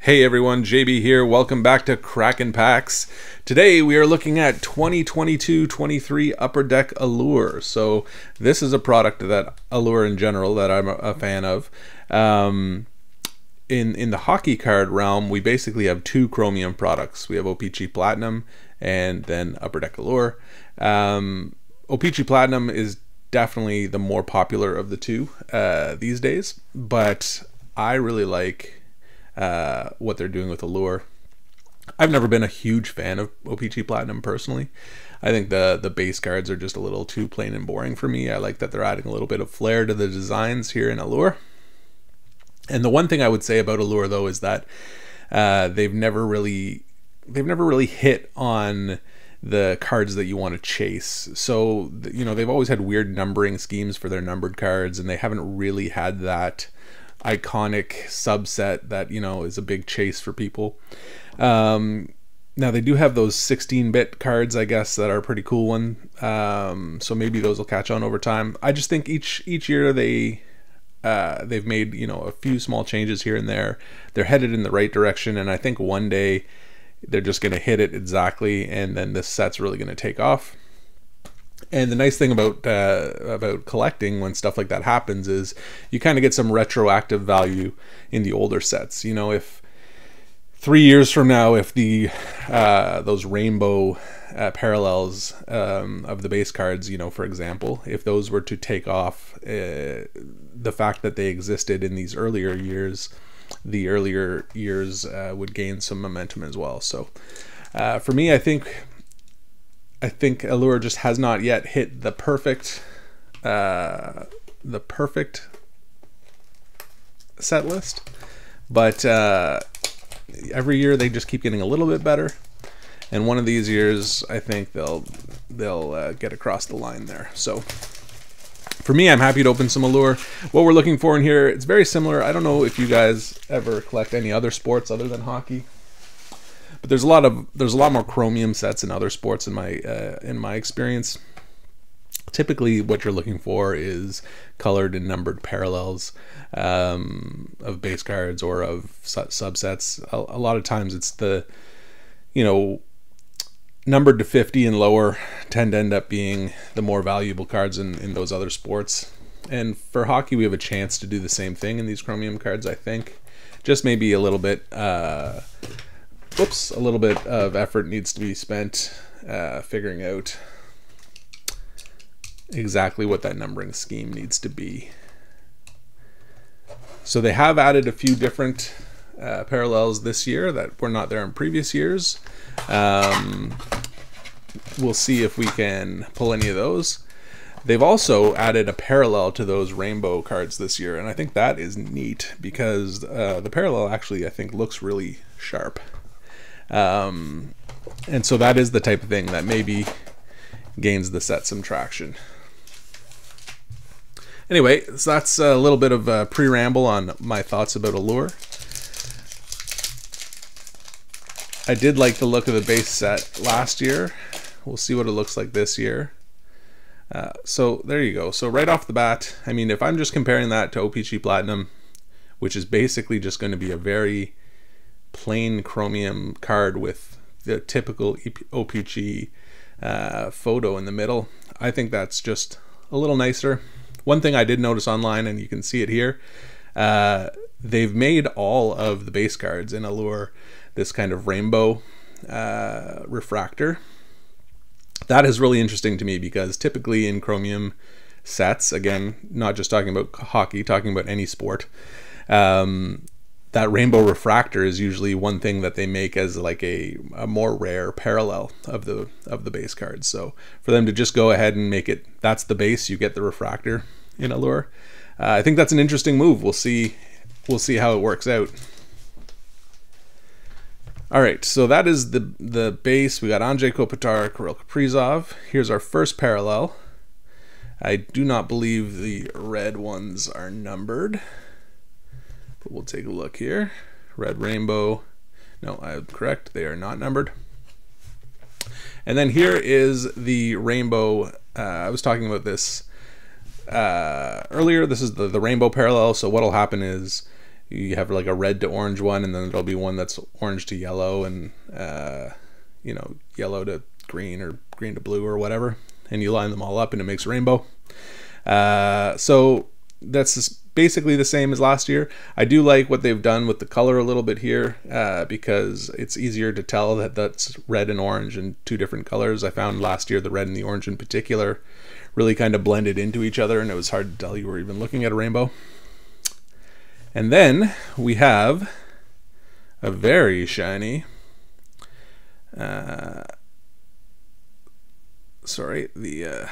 Hey everyone, JB here. Welcome back to Kraken Packs. Today we are looking at 2022-23 Upper Deck Allure. So this is a product that Allure in general that I'm a fan of. In the hockey card realm, we basically have two Chromium products. We have OPC Platinum and then Upper Deck Allure. OPC Platinum is definitely the more popular of the two these days, but I really like what they're doing with Allure. I've never been a huge fan of OPC Platinum personally. I think the base cards are just a little too plain and boring for me. I like that they're adding a little bit of flair to the designs here in Allure. And the one thing I would say about Allure though is that they've never really hit on the cards that you want to chase. So you know, they've always had weird numbering schemes for their numbered cards, and they haven't really had that iconic subset that, you know, is a big chase for people. Now they do have those 16-bit cards, I guess, that are a pretty cool one. So maybe those will catch on over time. I just think each year they've made, you know, a few small changes here and there. They're headed in the right direction, and I think one day they're just going to hit it exactly, and then this set's really going to take off. And the nice thing about collecting when stuff like that happens is you kind of get some retroactive value in the older sets. You know, if 3 years from now, if the those rainbow parallels of the base cards, you know, for example, if those were to take off, the fact that they existed in these earlier years, the earlier years would gain some momentum as well. So for me, I think Allure just has not yet hit the perfect set list, but every year they just keep getting a little bit better, and one of these years I think they'll get across the line there. So for me, I'm happy to open some Allure. What we're looking for in here, it's very similar. I don't know if you guys ever collect any other sports other than hockey, but there's a lot more Chromium sets in other sports in my experience. Typically, what you're looking for is colored and numbered parallels of base cards or of subsets. A lot of times, it's the, you know, numbered to 50 and lower tend to end up being the more valuable cards in those other sports. And for hockey, we have a chance to do the same thing in these Chromium cards. I think just maybe a little bit. A little bit of effort needs to be spent figuring out exactly what that numbering scheme needs to be. So they have added a few different parallels this year that were not there in previous years. We'll see if we can pull any of those. They've also added a parallel to those rainbow cards this year, and I think that is neat because the parallel actually, I think, looks really sharp. And so that is the type of thing that maybe gains the set some traction. Anyway, so that's a little bit of a pre-ramble on my thoughts about Allure. I did like the look of the base set last year. We'll see what it looks like this year. So there you go. So right off the bat, I mean, if I'm just comparing that to OPC Platinum, which is basically just going to be a very plain Chromium card with the typical OPC photo in the middle, I think that's just a little nicer. One thing I did notice online, and you can see it here, they've made all of the base cards in Allure this kind of rainbow refractor. That is really interesting to me because typically in Chromium sets, again, not just talking about hockey, talking about any sport, that rainbow refractor is usually one thing that they make as like a more rare parallel of the base cards. So for them to just go ahead and make it, that's the base, you get the refractor in Allure. I think that's an interesting move. We'll see how it works out. All right, so that is the base. We got Anze Kopitar, Kirill Kaprizov. Here's our first parallel. I do not believe the red ones are numbered, but we'll take a look here. Red rainbow. No, I'm correct. They are not numbered. And then here is the rainbow. I was talking about this earlier, this is the rainbow parallel. So what'll happen is you have like a red to orange one, and then there'll be one that's orange to yellow, and you know, yellow to green or green to blue or whatever, and you line them all up and it makes a rainbow. So that's basically the same as last year. I do like what they've done with the color a little bit here, because it's easier to tell that that's red and orange in two different colors. I found last year the red and the orange in particular really kind of blended into each other, and it was hard to tell you were even looking at a rainbow. And then we have a very shiny, sorry, the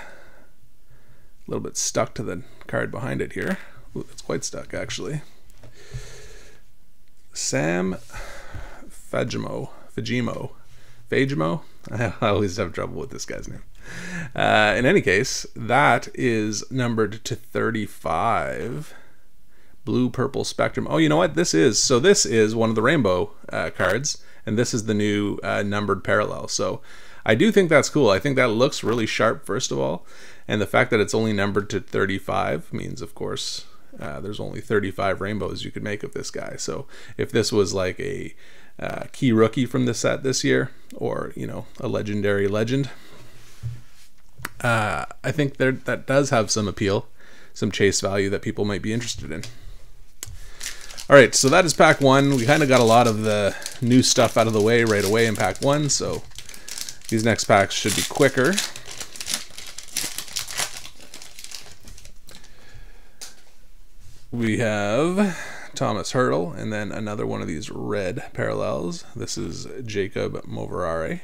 little bit stuck to the card behind it here. Ooh, it's quite stuck actually. Sam Fajimo. I always have trouble with this guy's name. In any case, that is numbered to 35. Blue purple spectrum. Oh, you know what this is? So this is one of the rainbow cards, and this is the new numbered parallel. So I do think that's cool. I think that looks really sharp, first of all, and the fact that it's only numbered to 35 means, of course, there's only 35 rainbows you could make of this guy. So if this was like a key rookie from the set this year, or you know, a legendary legend, I think that does have some appeal, some chase value that people might be interested in. All right, so that is pack one. We kind of got a lot of the new stuff out of the way right away in pack one, so these next packs should be quicker. We have Thomas Hurdle, and then another one of these red parallels. This is Jacob Moverare.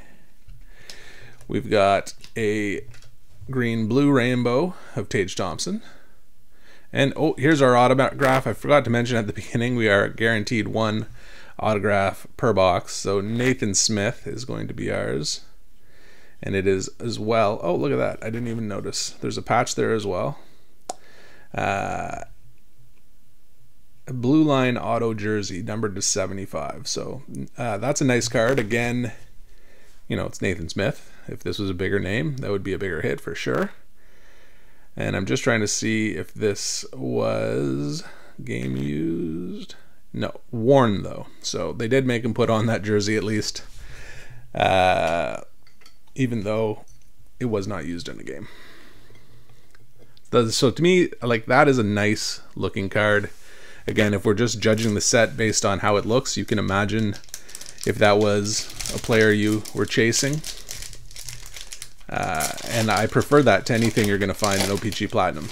We've got a green-blue rainbow of Tage Thompson. And oh, here's our autograph. I forgot to mention at the beginning, we are guaranteed one autograph per box. So Nathan Smith is going to be ours. And it is as well. Oh, look at that. I didn't even notice. There's a patch there as well. A blue line auto jersey, numbered to 75. So that's a nice card. Again, you know, it's Nathan Smith. If this was a bigger name, that would be a bigger hit for sure. And I'm just trying to see if this was game used. No, worn though. So they did make him put on that jersey at least, even though it was not used in the game. So to me, like, that is a nice looking card. Again, if we're just judging the set based on how it looks, you can imagine if that was a player you were chasing. And I prefer that to anything you're going to find in OPC Platinum.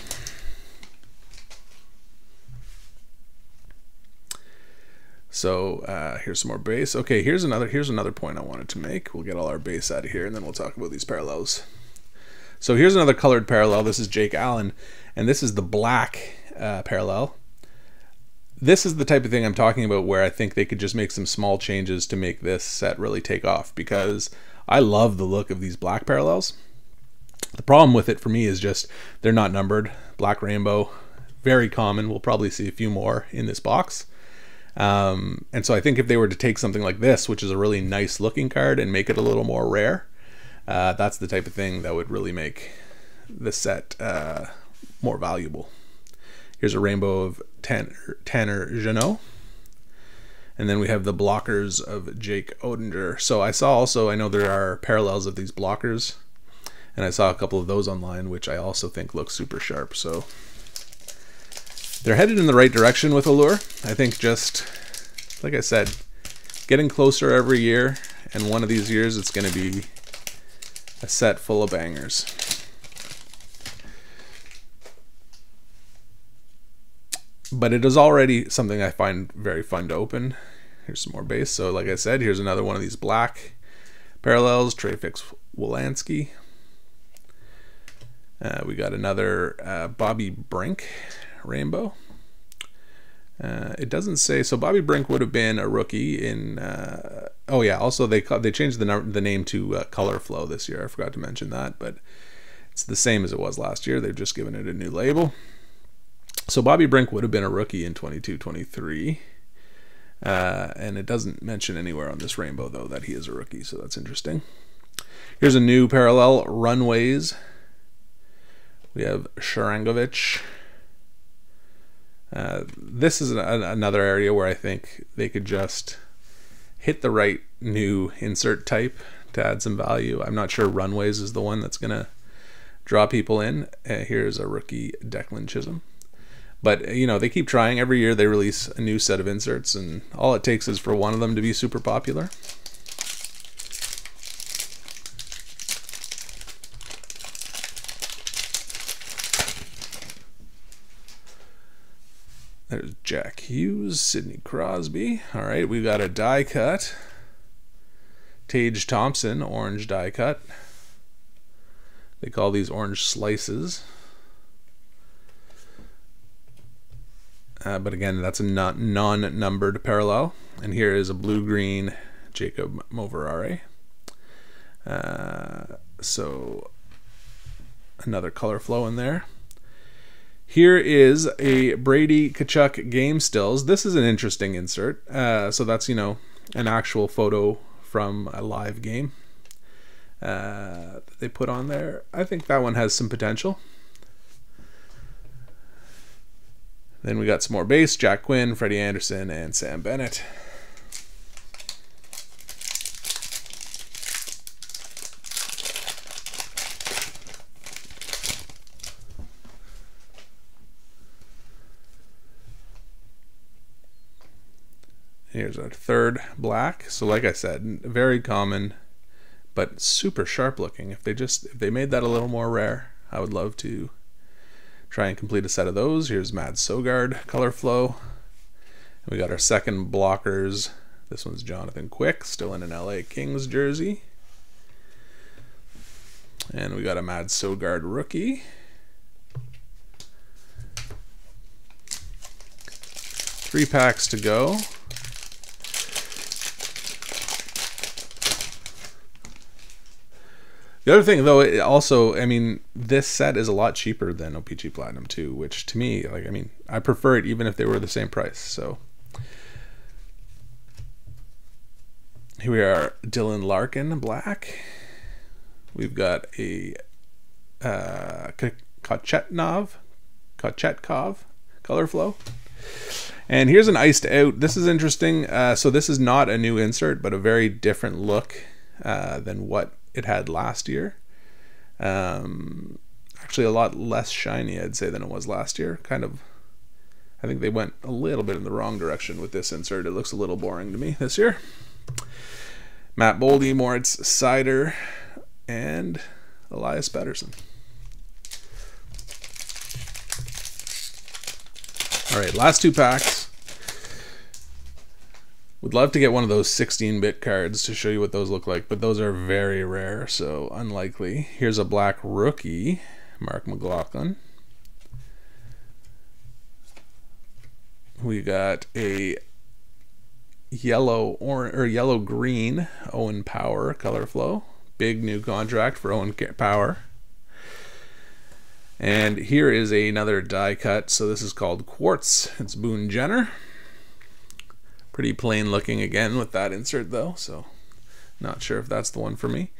So here's some more base. Okay, here's another point I wanted to make. We'll get all our base out of here, and then we'll talk about these parallels. So here's another colored parallel. This is Jake Allen, and this is the black parallel. This is the type of thing I'm talking about where I think they could just make some small changes to make this set really take off, because I love the look of these black parallels. The problem with it for me is just they're not numbered. Black rainbow, very common. We'll probably see a few more in this box. And so I think if they were to take something like this, which is a really nice looking card, and make it a little more rare, that's the type of thing that would really make the set more valuable. Here's a rainbow of Tanner Jeannot. And then we have the blockers of Jake Odinger. So I know there are parallels of these blockers, and I saw a couple of those online, which I also think look super sharp. So they're headed in the right direction with Allure. I think, just like I said, getting closer every year, and one of these years it's going to be a set full of bangers. But it is already something I find very fun to open. Here's some more base. So like I said, here's another one of these black parallels, Treyfix Wolanski. We got another Bobby Brink rainbow. It doesn't say, so Bobby Brink would have been a rookie in, oh yeah, also they changed the name to Color Flow this year. I forgot to mention that, but it's the same as it was last year. They've just given it a new label. So Bobby Brink would have been a rookie in 22-23, and it doesn't mention anywhere on this rainbow though that he is a rookie, so that's interesting. Here's a new parallel, Runways, We have Sharangovich. This is another area where I think they could just hit the right new insert type to add some value. I'm not sure Runways is the one that's going to draw people in. Here's a rookie Declan Chisholm. But, you know, they keep trying. Every year they release a new set of inserts, and all it takes is for one of them to be super popular. There's Jack Hughes, Sidney Crosby. All right, we've got a die cut. Tage Thompson, orange die cut. They call these orange slices. But again, that's a non-numbered parallel. And here is a blue-green Jacob Moverare. So another color flow in there. Here is a Brady Tkachuk game stills. This is an interesting insert. So that's, you know, an actual photo from a live game that they put on there. I think that one has some potential. Then we got some more base, Jack Quinn, Freddie Anderson, and Sam Bennett. Here's our third black. So like I said, very common, but super sharp looking. If they made that a little more rare, I would love to try and complete a set of those. Here's Mad Sogard color flow. And we got our second blockers. This one's Jonathan Quick, still in an LA Kings jersey. And we got a Mad Sogard rookie. Three packs to go. The other thing, though, it also, I mean, this set is a lot cheaper than OPC Platinum 2, which to me, like, I mean, I prefer it even if they were the same price. So here we are, Dylan Larkin, black. We've got a Kochetkov color flow. And here's an iced out. This is interesting. So this is not a new insert, but a very different look than what it had last year. Actually a lot less shiny, I'd say, than it was last year. Kind of, I think they went a little bit in the wrong direction with this insert. It looks a little boring to me this year. Matt Boldy, Moritz Seider, and Elias Pettersson. All right, last two packs. Would love to get one of those 16-bit cards to show you what those look like, but those are very rare, so unlikely. Here's a black rookie, Mark McLaughlin. We got a yellow-green Owen Power color flow. Big new contract for Owen Power. And here is another die cut. So this is called Quartz. It's Boone Jenner. Pretty plain looking again with that insert though, so not sure if that's the one for me.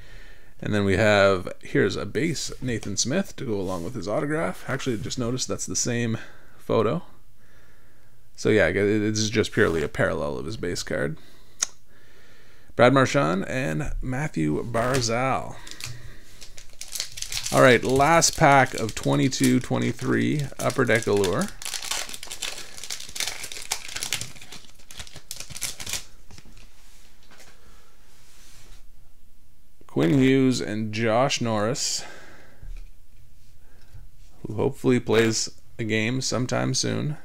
And then we have, here's a base Nathan Smith to go along with his autograph. Actually, just noticed that's the same photo. So yeah, this is just purely a parallel of his base card. Brad Marchand and Matthew Barzal. All right, last pack of 22-23 Upper Deck Allure. Quinn Hughes and Josh Norris, who hopefully plays a game sometime soon.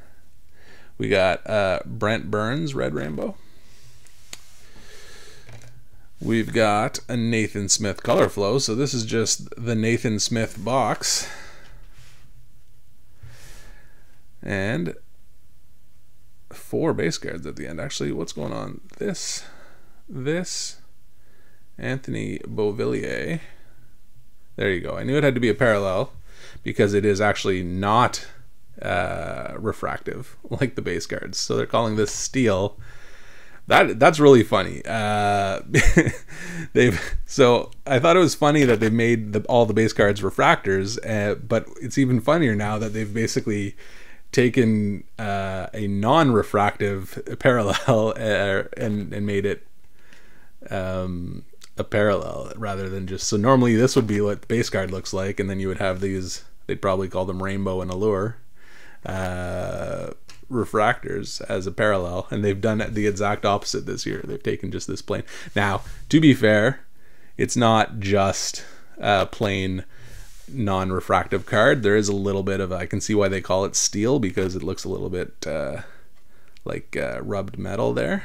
We got Brent Burns, Red Rainbow. We've got a Nathan Smith color flow, so this is just the Nathan Smith box. And 4 base cards at the end. Actually, what's going on? This, Anthony Beauvillier. There you go. I knew it had to be a parallel because it is actually not refractive like the base cards. So they're calling this steel. That's really funny. So I thought it was funny that they made all the base cards refractors, but it's even funnier now that they've basically taken a non-refractive parallel and made it a parallel rather than just. So normally this would be what the base card looks like, and then you would have these. They'd probably call them Rainbow and Allure refractors as a parallel, and they've done the exact opposite this year. They've taken just this plain. Now, to be fair, it's not just a plain non-refractive card. There is a little bit of, I can see why they call it steel, because it looks a little bit like rubbed metal there.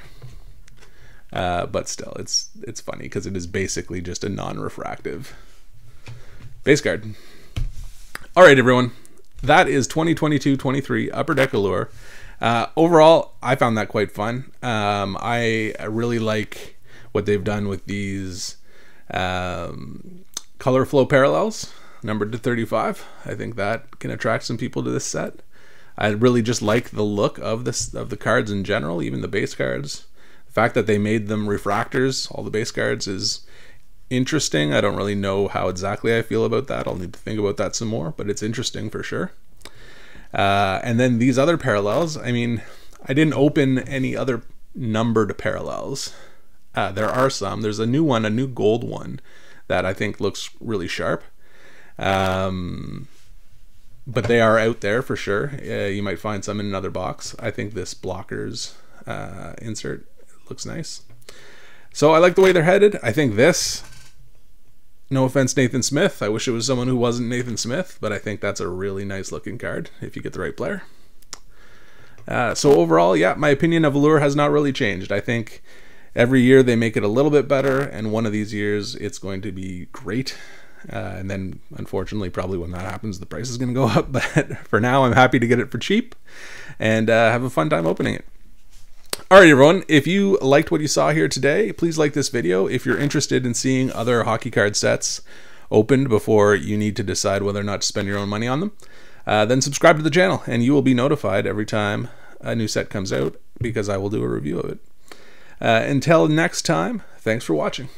But still, it's funny because it is basically just a non-refractive base card. All right, everyone. That is 2022-23 Upper Deck Allure. Overall, I found that quite fun. I really like what they've done with these color flow parallels, numbered to 35. I think that can attract some people to this set. I really just like the look of the cards in general, even the base cards. The fact that they made them refractors, all the base cards, is interesting. I don't really know how exactly I feel about that. I'll need to think about that some more, but it's interesting for sure. And then these other parallels, I mean, I didn't open any other numbered parallels. There are some. There's a new one, a new gold one, that I think looks really sharp. But they are out there for sure. You might find some in another box. I think this Blockers insert looks nice. So I like the way they're headed. I think this, no offense, Nathan Smith. I wish it was someone who wasn't Nathan Smith, but I think that's a really nice looking card if you get the right player. So overall, yeah, my opinion of Allure has not really changed. I think every year they make it a little bit better, and one of these years it's going to be great. And then, unfortunately, probably when that happens, the price is going to go up. But for now, I'm happy to get it for cheap and have a fun time opening it. All right, everyone, if you liked what you saw here today, please like this video. If you're interested in seeing other hockey card sets opened before you need to decide whether or not to spend your own money on them, then subscribe to the channel and you will be notified every time a new set comes out, because I will do a review of it. Until next time, thanks for watching.